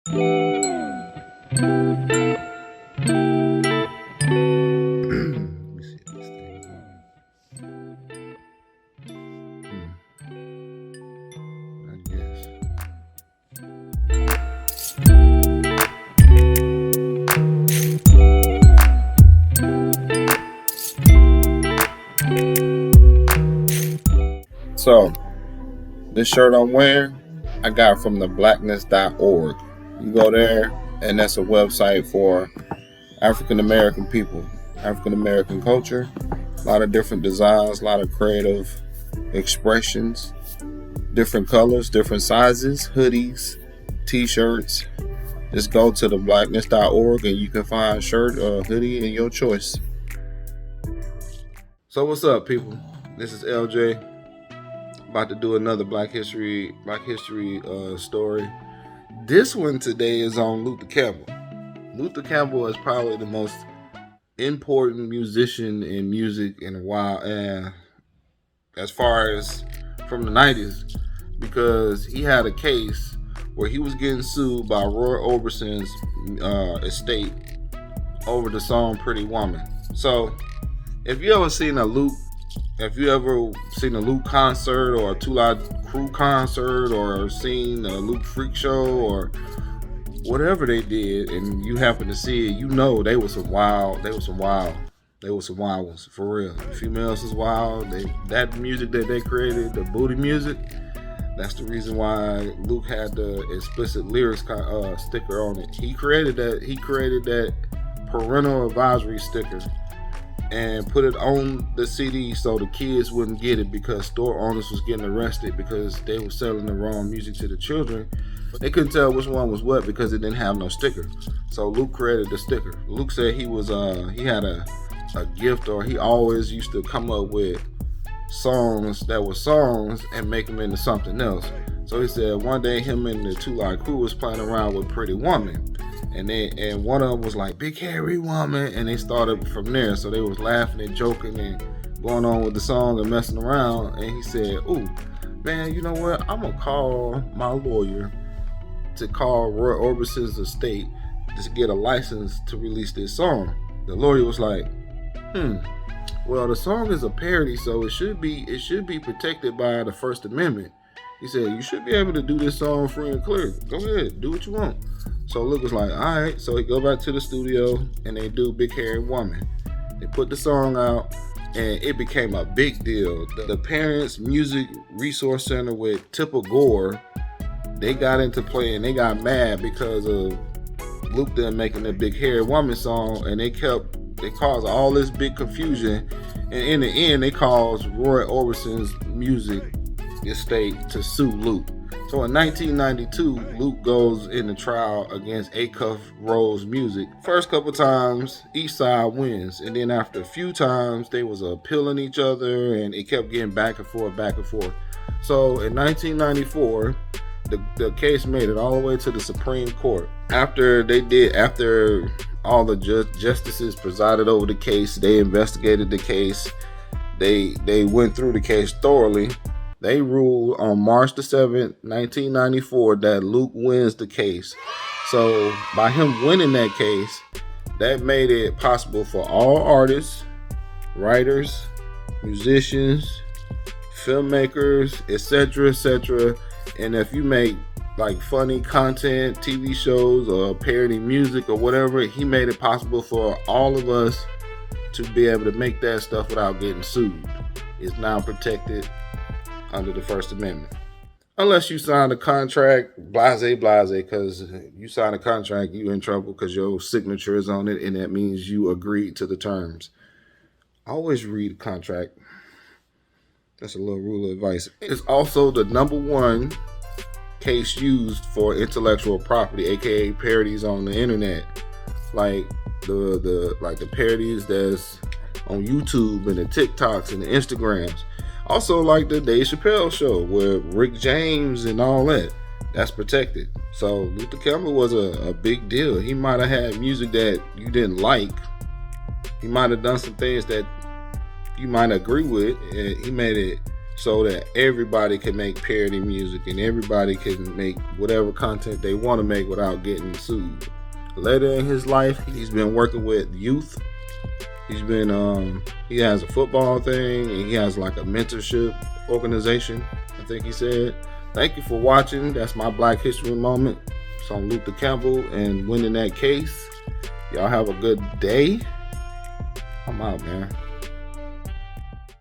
me see if this thing is on. I guess. So, this shirt I'm wearing, I got from the blackness.org. You go there, and that's a website for African American people, African American culture. A lot of different designs, a lot of creative expressions, different colors, different sizes, hoodies, t-shirts. Just go to the blackness.org and you can find a shirt or a hoodie in your choice. So what's up, people? This is LJ. About to do another Black History story. This one today is on Luther Campbell. Luther Campbell is probably the most important musician in music in a while, and as far as from the 90s, because he had a case where he was getting sued by Roy Orbison's estate over the song Pretty Woman. So if you ever seen a Luke concert or a Two Live Crew concert or seen a Luke Freak Show or whatever they did, and you happen to see it, you know they were some wild ones, for real. The females was wild. That music that they created, the booty music, that's the reason why Luke had the explicit lyrics sticker on it. He created that parental advisory sticker and put it on the CD so the kids wouldn't get it, because store owners was getting arrested because they were selling the wrong music to the children. They couldn't tell which one was what because it didn't have no sticker. So Luke created the sticker. Luke said he had a gift, or he always used to come up with songs that were songs and make them into something else. So he said one day him and the Two Live Crew was playing around with Pretty Woman. And one of them was like, Big Hairy Woman, and they started from there. So they was laughing and joking and going on with the song and messing around. And he said, ooh, man, you know what? I'm going to call my lawyer to call Roy Orbison's estate to get a license to release this song. The lawyer was like, well, the song is a parody, so it should be protected by the First Amendment. He said, you should be able to do this song free and clear. Go ahead, do what you want. So Luke was like, all right. So he go back to the studio and they do Big Hairy Woman. They put the song out and it became a big deal. The Parents Music Resource Center with Tipper Gore, they got into playing. They got mad because of Luke then making the Big Hairy Woman song, and they caused all this big confusion. And in the end, they caused Roy Orbison's music estate to sue Luke. So in 1992, Luke goes into trial against Acuff Rose Music. First couple times, each side wins, and then after a few times, they was appealing each other, and it kept getting back and forth. So in 1994, the case made it all the way to the Supreme Court. After all the justices presided over the case, they investigated the case, they went through the case thoroughly. They ruled on March the 7th, 1994, that Luke wins the case. So by him winning that case, that made it possible for all artists, writers, musicians, filmmakers, etc. And if you make like funny content, TV shows, or parody music or whatever, he made it possible for all of us to be able to make that stuff without getting sued. It's now protected under the First Amendment. Unless you sign a contract, blase, because you sign a contract, you in trouble because your signature is on it, and that means you agreed to the terms. Always read a contract. That's a little rule of advice. It's also the #1 case used for intellectual property, aka parodies on the internet, like the parodies that's on YouTube and the TikToks and the Instagrams. Also like the Dave Chappelle show with Rick James and all that. That's protected. So Luther Campbell was a big deal. He might have had music that you didn't like. He might have done some things that you might agree with. He made it so that everybody can make parody music and everybody can make whatever content they want to make without getting sued. Later in his life, he's been working with youth. He's been he has a football thing, and he has like a mentorship organization, I think he said. Thank you for watching. That's my Black History Moment. It's on Luther Campbell and winning that case. Y'all have a good day. I'm out, man.